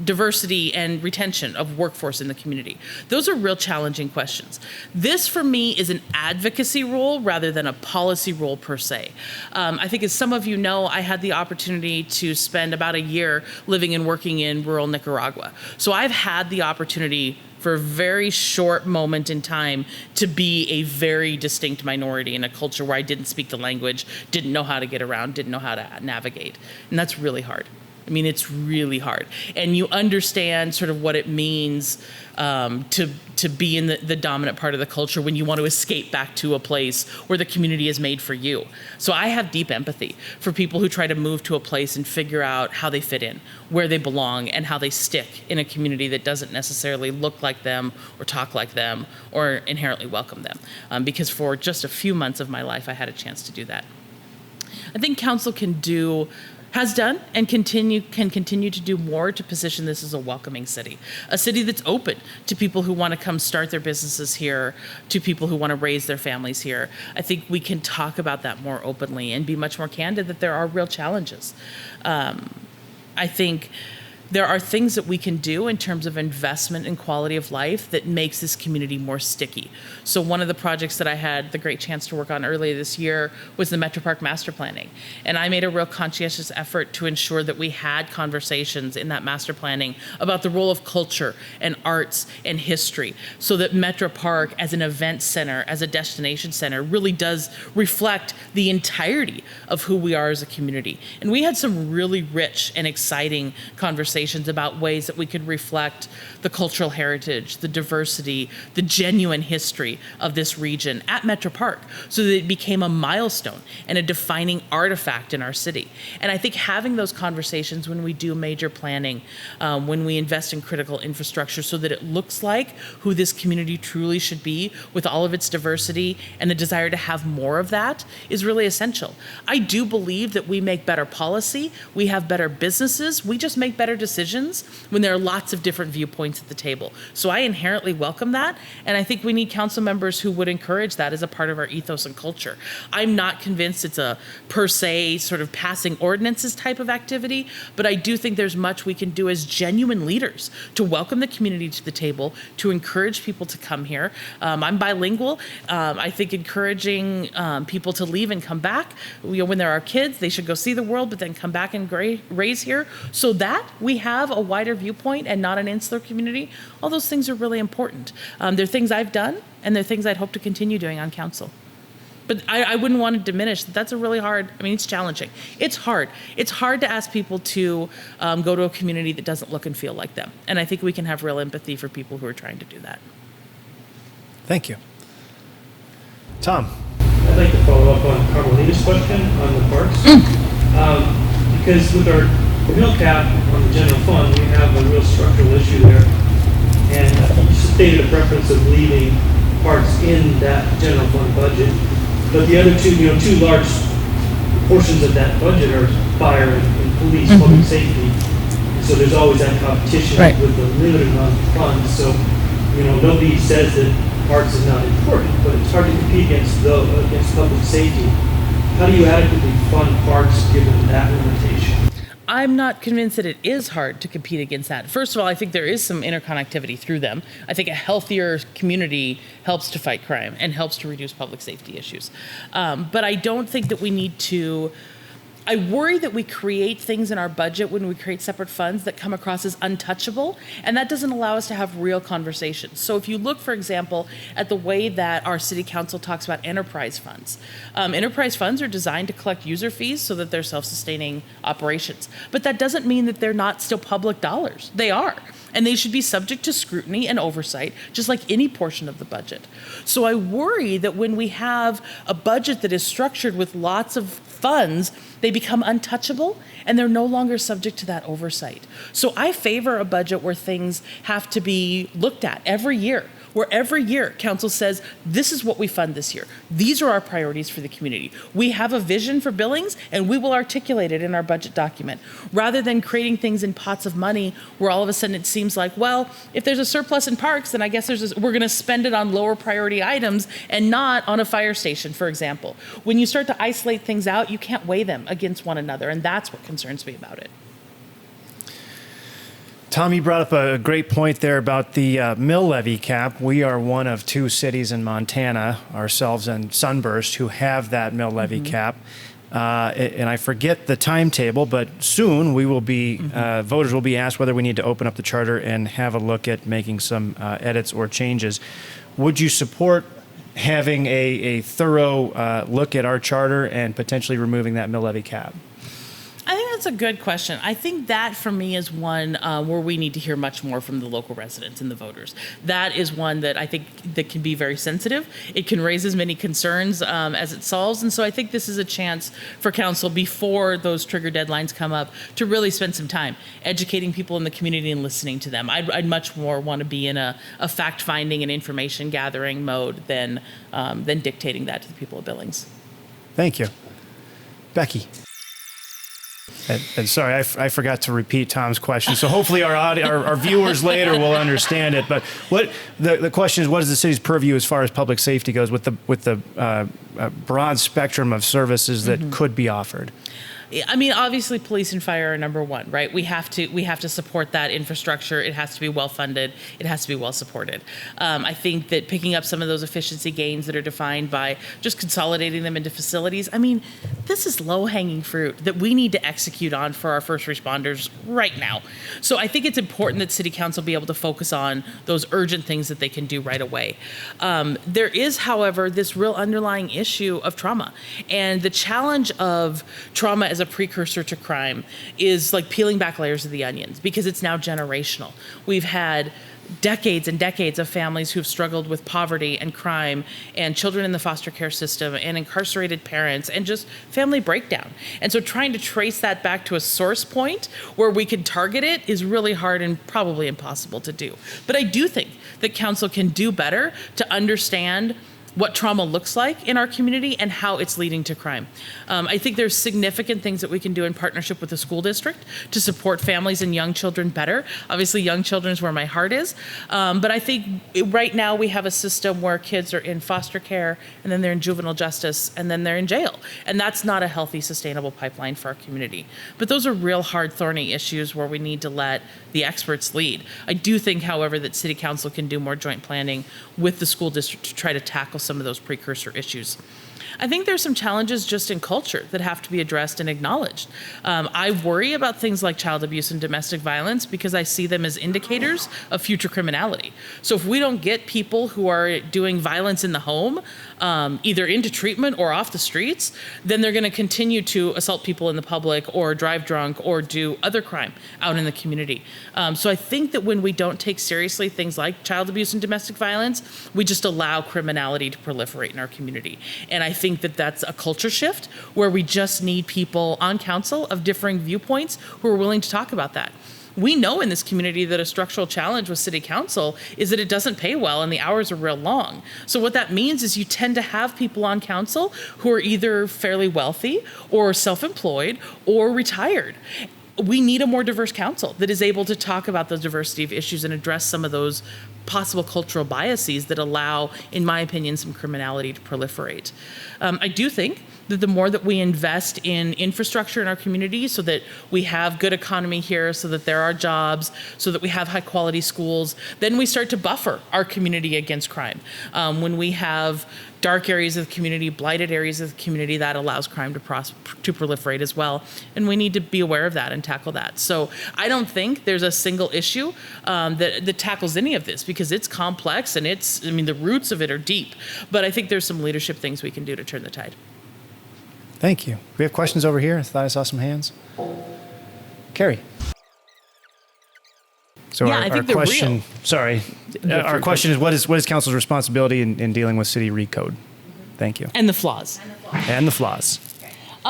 diversity and retention of workforce in the community? Those are real challenging questions. This, for me, is an advocacy role rather than a policy role per se. I think as some of you know, I had the opportunity to spend about a year living and working in rural Nicaragua. So I've had the opportunity for a very short moment in time to be a very distinct minority in a culture where I didn't speak the language, didn't know how to get around, didn't know how to navigate. And that's really hard. I mean, it's really hard. And you understand sort of what it means to be in the dominant part of the culture when you want to escape back to a place where the community is made for you. So I have deep empathy for people who try to move to a place and figure out how they fit in, where they belong, and how they stick in a community that doesn't necessarily look like them or talk like them or inherently welcome them. Because for just a few months of my life, I had a chance to do that. I think council has done and can continue to do more to position this as a welcoming city, a city that's open to people who want to come start their businesses here, to people who want to raise their families here. I think we can talk about that more openly and be much more candid that there are real challenges. I think there are things that we can do in terms of investment in quality of life that makes this community more sticky. So one of the projects that I had the great chance to work on earlier this year was the Metro Park master planning. And I made a real conscientious effort to ensure that we had conversations in that master planning about the role of culture and arts and history so that Metro Park as an event center, as a destination center, really does reflect the entirety of who we are as a community. And we had some really rich and exciting conversations about ways that we could reflect the cultural heritage, the diversity, the genuine history of this region at Metro Park so that it became a milestone and a defining artifact in our city. And I think having those conversations when we do major planning, when we invest in critical infrastructure so that it looks like who this community truly should be with all of its diversity and the desire to have more of that is really essential. I do believe that we make better policy, we have better businesses, we just make better decisions when there are lots of different viewpoints at the table. So I inherently welcome that, and I think we need council members who would encourage that as a part of our ethos and culture. I'm not convinced it's a per se sort of passing ordinances type of activity, but I do think there's much we can do as genuine leaders to welcome the community to the table, to encourage people to come here. I'm bilingual. I think encouraging people to leave and come back. When there are kids, they should go see the world, but then come back and raise here so that we have a wider viewpoint and not an insular community. All those things are really important. They're things I've done, and they're things I'd hope to continue doing on council. But I wouldn't want to diminish that. That's a really hard, it's challenging. It's hard. It's hard to ask people to go to a community that doesn't look and feel like them. And I think we can have real empathy for people who are trying to do that. Thank you. Tom. I'd like to follow up on Carmelita's question on the parks. Because with our mill cap on the general fund, we have a real structural issue there. And you stated a preference of leaving parks in that general fund budget. But the other two large portions of that budget are fire and police, public safety. So there's always that competition Right. with the limited amount of funds. So, nobody says that parks is not important, but it's hard to compete against public safety. How do you adequately fund parks given that limitation? I'm not convinced that it is hard to compete against that. First of all, I think there is some interconnectivity through them. I think a healthier community helps to fight crime and helps to reduce public safety issues. But I don't think that we need to. I worry that we create things in our budget when we create separate funds that come across as untouchable, and that doesn't allow us to have real conversations. So if you look, for example, at the way that our city council talks about enterprise funds are designed to collect user fees so that they're self-sustaining operations. But that doesn't mean that they're not still public dollars. They are. And they should be subject to scrutiny and oversight, just like any portion of the budget. So I worry that when we have a budget that is structured with lots of funds, they become untouchable and they're no longer subject to that oversight. So I favor a budget where things have to be looked at every year, where every year council says, this is what we fund this year. These are our priorities for the community. We have a vision for Billings and we will articulate it in our budget document, rather than creating things in pots of money where all of a sudden it seems like, well, if there's a surplus in parks, then I guess we're going to spend it on lower priority items and not on a fire station, for example. When you start to isolate things out, you can't weigh them against one another, and that's what concerns me about it. Tom, you brought up a great point there about the mill levy cap. We are one of 2 cities in Montana, ourselves and Sunburst, who have that mill levy cap. And I forget the timetable, but soon we will be, voters will be asked whether we need to open up the charter and have a look at making some edits or changes. Would you support having a thorough look at our charter and potentially removing that mill levy cap? I think that's a good question. I think that for me is one where we need to hear much more from the local residents and the voters. That is one that I think that can be very sensitive. It can raise as many concerns as it solves. And so I think this is a chance for council before those trigger deadlines come up to really spend some time educating people in the community and listening to them. I'd much more want to be in a fact-finding and information gathering mode than dictating that to the people of Billings. Thank you. Becky. And sorry, I forgot to repeat Tom's question. So hopefully our viewers later will understand it. But what the question is, what is the city's purview as far as public safety goes with the broad spectrum of services that could be offered? I mean, obviously, police and fire are number one, right? We have to support that infrastructure. It has to be well funded. It has to be well supported. I think that picking up some of those efficiency gains that are defined by just consolidating them into facilities. I mean, this is low-hanging fruit that we need to execute on for our first responders right now. So I think it's important that City Council be able to focus on those urgent things that they can do right away. There is, however, this real underlying issue of trauma, and the challenge of trauma as a precursor to crime is like peeling back layers of the onions, because it's now generational. We've had decades and decades of families who've struggled with poverty and crime and children in the foster care system and incarcerated parents and just family breakdown. And so trying to trace that back to a source point where we can target it is really hard and probably impossible to do. But I do think that council can do better to understand what trauma looks like in our community and how it's leading to crime. I think there's significant things that we can do in partnership with the school district to support families and young children better. Obviously, young children is where my heart is. But I think right now we have a system where kids are in foster care, and then they're in juvenile justice, and then they're in jail. And that's not a healthy, sustainable pipeline for our community. But those are real hard, thorny issues where we need to let the experts lead. I do think, however, that City Council can do more joint planning with the school district to try to tackle some of those precursor issues. I think there's some challenges just in culture that have to be addressed and acknowledged. I worry about things like child abuse and domestic violence because I see them as indicators of future criminality. So if we don't get people who are doing violence in the home either into treatment or off the streets, then they're going to continue to assault people in the public or drive drunk or do other crime out in the community. So I think that when we don't take seriously things like child abuse and domestic violence, we just allow criminality to proliferate in our community. And I think that that's a culture shift where we just need people on council of differing viewpoints who are willing to talk about that. We know in this community that a structural challenge with city council is that it doesn't pay well and the hours are real long. So what that means is you tend to have people on council who are either fairly wealthy or self-employed or retired. We need a more diverse council that is able to talk about those diversity of issues and address some of those possible cultural biases that allow, in my opinion, some criminality to proliferate. I do think that the more that we invest in infrastructure in our community so that we have good economy here, so that there are jobs, so that we have high quality schools, then we start to buffer our community against crime. When we have dark areas of the community, blighted areas of the community, that allows crime to proliferate as well. And we need to be aware of that and tackle that. So I don't think there's a single issue that tackles any of this, because it's complex and the roots of it are deep. But I think there's some leadership things we can do to turn the tide. Thank you. We have questions over here. I thought I saw some hands. Carrie. So Yeah, I think they're question, real. Sorry. Our question is what is council's responsibility in dealing with city recode? Thank you. And the flaws. And the flaws.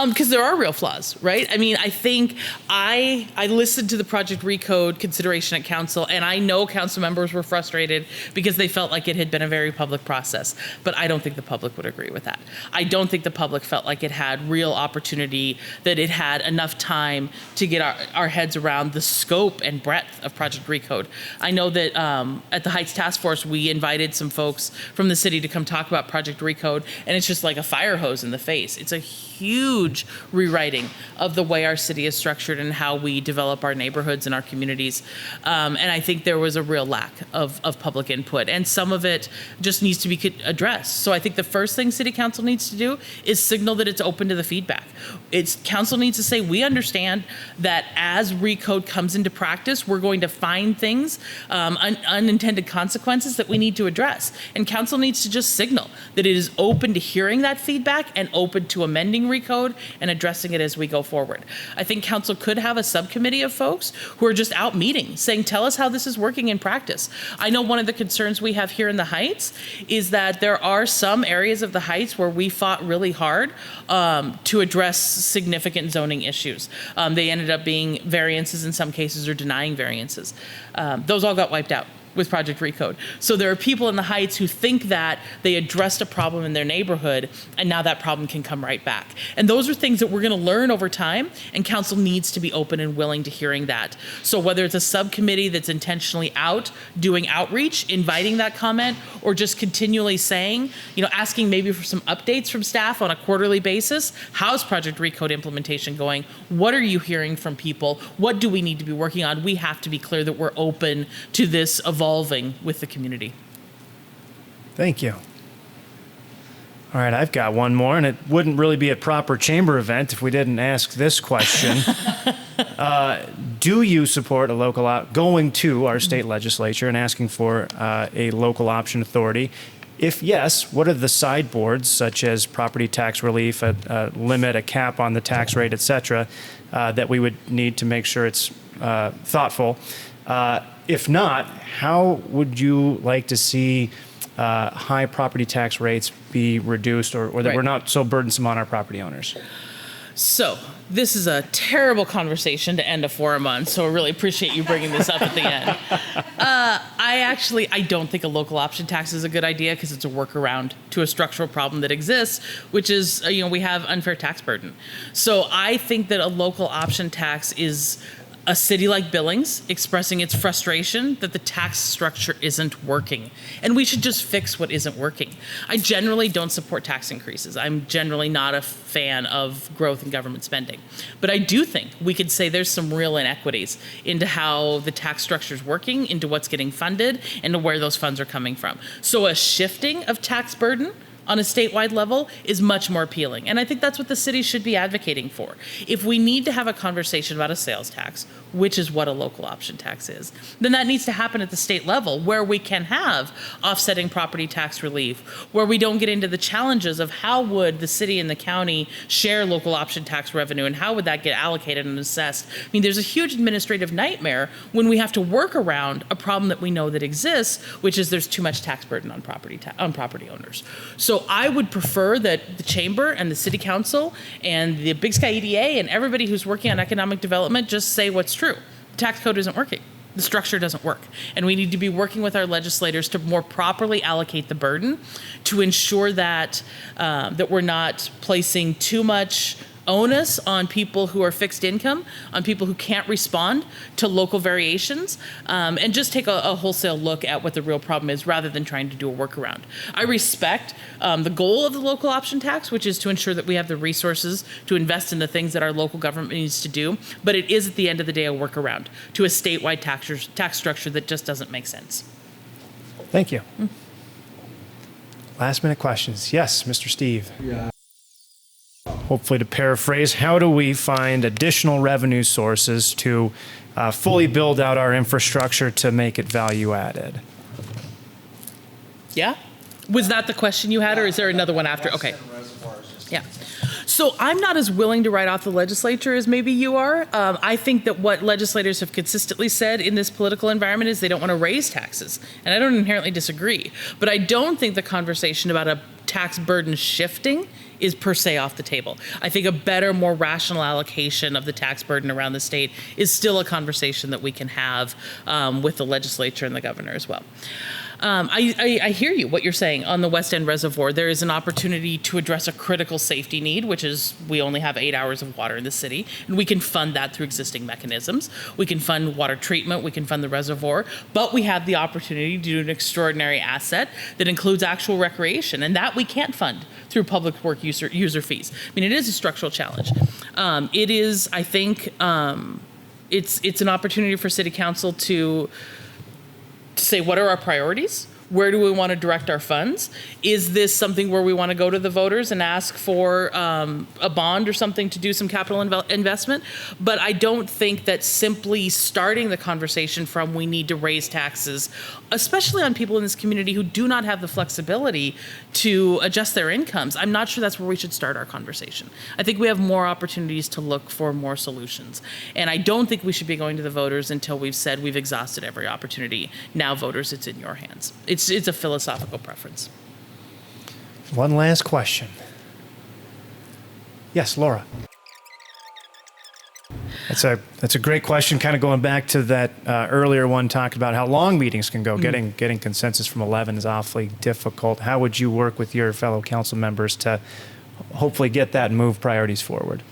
Because there are real flaws, right? I mean, I think I listened to the Project Recode consideration at council, and I know council members were frustrated because they felt like it had been a very public process. But I don't think the public would agree with that. I don't think the public felt like it had real opportunity, that it had enough time to get our heads around the scope and breadth of Project Recode. I know that at the Heights Task Force, we invited some folks from the city to come talk about Project Recode, and it's just like a fire hose in the face. It's a huge rewriting of the way our city is structured and how we develop our neighborhoods and our communities. And I think there was a real lack of public input, and some of it just needs to be addressed. So I think the first thing city council needs to do is signal that it's open to the feedback. Council needs to say, we understand that as Recode comes into practice, we're going to find things, unintended consequences that we need to address. And council needs to just signal that it is open to hearing that feedback and open to amending Recode and addressing it as we go forward. I think council could have a subcommittee of folks who are just out meeting, saying, tell us how this is working in practice. I know one of the concerns we have here in the Heights is that there are some areas of the Heights where we fought really hard to address significant zoning issues. They ended up being variances in some cases or denying variances. Those all got wiped out with Project Recode. So there are people in the Heights who think that they addressed a problem in their neighborhood and now that problem can come right back. And those are things that we're going to learn over time, and council needs to be open and willing to hearing that. So whether it's a subcommittee that's intentionally out doing outreach, inviting that comment, or just continually saying, asking maybe for some updates from staff on a quarterly basis, how's Project Recode implementation going? What are you hearing from people? What do we need to be working on? We have to be clear that we're open to this evolving with the community. Thank you. All right, I've got one more, and it wouldn't really be a proper chamber event if we didn't ask this question. Do you support going to our state legislature and asking for a local option authority? If yes, what are the sideboards, such as property tax relief, a limit, a cap on the tax rate, et cetera, that we would need to make sure it's thoughtful? If not, how would you like to see high property tax rates be reduced, or that Right. we're not so burdensome on our property owners? So this is a terrible conversation to end a forum on, so I really appreciate you bringing this up at the end. I don't think a local option tax is a good idea because it's a workaround to a structural problem that exists, which is, we have unfair tax burden. So I think that a local option tax is a city like Billings expressing its frustration that the tax structure isn't working. And we should just fix what isn't working. I generally don't support tax increases. I'm generally not a fan of growth in government spending. But I do think we could say there's some real inequities into how the tax structure is working, into what's getting funded, and to where those funds are coming from. So a shifting of tax burden on a statewide level is much more appealing. And I think that's what the city should be advocating for. If we need to have a conversation about a sales tax, which is what a local option tax is, then that needs to happen at the state level, where we can have offsetting property tax relief, where we don't get into the challenges of how would the city and the county share local option tax revenue and how would that get allocated and assessed. I mean, there's a huge administrative nightmare when we have to work around a problem that we know that exists, which is there's too much tax burden on property owners. So I would prefer that the chamber and the city council and the Big Sky EDA and everybody who's working on economic development just say what's true. tax code isn't working. The structure doesn't work. And we need to be working with our legislators to more properly allocate the burden to ensure that that we're not placing too much onus on people who are fixed income, on people who can't respond to local variations, and just take a wholesale look at what the real problem is rather than trying to do a workaround. I respect the goal of the local option tax, which is to ensure that we have the resources to invest in the things that our local government needs to do, but it is at the end of the day a workaround to a statewide tax structure that just doesn't make sense. Thank you. Last minute questions. Yes, Mr. Steve. Yeah. Hopefully to paraphrase, how do we find additional revenue sources to fully build out our infrastructure to make it value added? Yeah? Was that the question you had, or is there another one after? Okay. Yeah. So I'm not as willing to write off the legislature as maybe you are. I think that what legislators have consistently said in this political environment is they don't want to raise taxes. And I don't inherently disagree. But I don't think the conversation about a tax burden shifting is per se off the table. I think a better, more rational allocation of the tax burden around the state is still a conversation that we can have with the legislature and the governor as well. I hear you, what you're saying on the West End Reservoir. There is an opportunity to address a critical safety need, which is we only have 8 hours of water in the city, and we can fund that through existing mechanisms. We can fund water treatment, we can fund the reservoir, but we have the opportunity to do an extraordinary asset that includes actual recreation, and that we can't fund through public work user fees. I mean, it is a structural challenge. It is, I think, it's an opportunity for City Council to say, what are our priorities? Where do we want to direct our funds? Is this something where we want to go to the voters and ask for a bond or something to do some capital investment? But I don't think that simply starting the conversation from we need to raise taxes, especially on people in this community who do not have the flexibility to adjust their incomes, I'm not sure that's where we should start our conversation. I think we have more opportunities to look for more solutions. And I don't think we should be going to the voters until we've said we've exhausted every opportunity. Now, voters, it's in your hands. It's a philosophical preference. One last question. Yes, Laura. That's a great question, kind of going back to that earlier one, talked about how long meetings can go. Getting consensus from 11 is awfully difficult. How would you work with your fellow council members to hopefully get that and move priorities forward?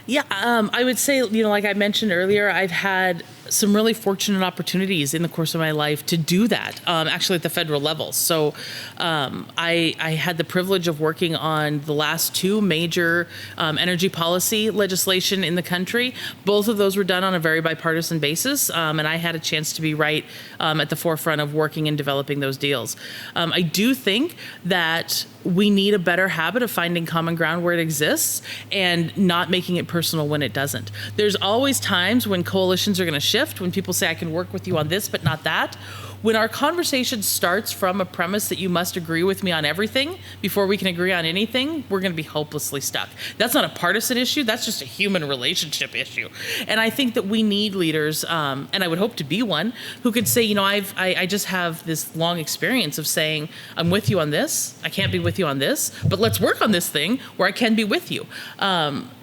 Yeah, I would say, like I mentioned earlier, I've had some really fortunate opportunities in the course of my life to do that, actually at the federal level. So I had the privilege of working on the last two major energy policy legislation in the country. Both of those were done on a very bipartisan basis, and I had a chance to be right at the forefront of working and developing those deals. I do think that we need a better habit of finding common ground where it exists and not making it personal when it doesn't. There's always times when coalitions are going to shift, when people say, I can work with you on this, but not that. When our conversation starts from a premise that you must agree with me on everything before we can agree on anything, we're going to be hopelessly stuck. That's not a partisan issue. That's just a human relationship issue. And I think that we need leaders, and I would hope to be one, who could say, I just have this long experience of saying, I'm with you on this. I can't be with you on this, but let's work on this thing where I can be with you.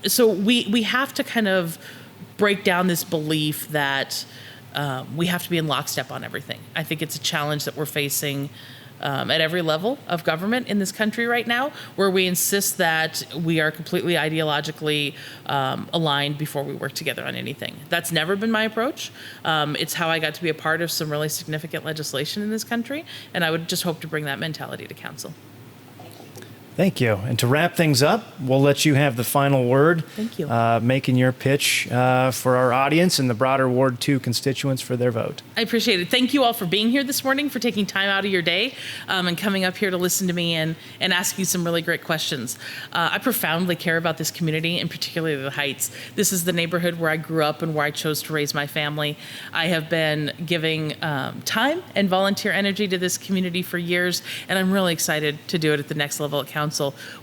So we have to kind of break down this belief that we have to be in lockstep on everything. I think it's a challenge that we're facing at every level of government in this country right now, where we insist that we are completely ideologically aligned before we work together on anything. That's never been my approach. It's how I got to be a part of some really significant legislation in this country, and I would just hope to bring that mentality to council. Thank you. And to wrap things up, we'll let you have the final word. Thank you. Making your pitch for our audience and the broader Ward 2 constituents for their vote. I appreciate it. Thank you all for being here this morning, for taking time out of your day and coming up here to listen to me and asking some really great questions. I profoundly care about this community, and particularly the Heights. This is the neighborhood where I grew up and where I chose to raise my family. I have been giving time and volunteer energy to this community for years, and I'm really excited to do it at the next level at council.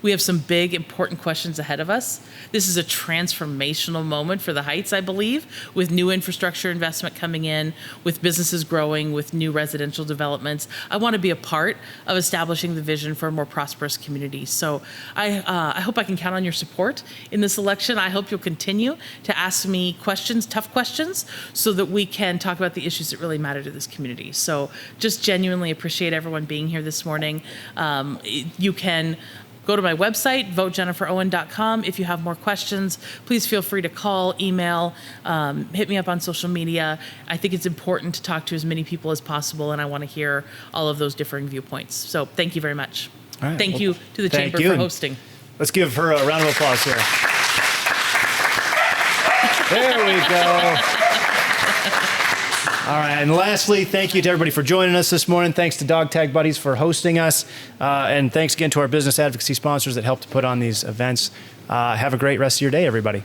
We have some big, important questions ahead of us. This is a transformational moment for the Heights, I believe, with new infrastructure investment coming in, with with businesses growing, with new residential developments. I want to be a part of establishing the vision for a more prosperous community. So I hope I can count on your support in this election. I hope you'll continue to ask me questions, tough questions, so that we can talk about the issues that really matter to this community. So just genuinely appreciate everyone being here this morning. You can go to my website, votejenniferowen.com. If you have more questions, please feel free to call, email, hit me up on social media. I think it's important to talk to as many people as possible, and I want to hear all of those differing viewpoints. So thank you very much. All right. Thank you to the thank Chamber you. for hosting. Let's give her a round of applause here. There we go. All right, and lastly, thank you to everybody for joining us this morning. Thanks to Dog Tag Buddies for hosting us. And thanks again to our business advocacy sponsors that helped to put on these events. Have a great rest of your day, everybody.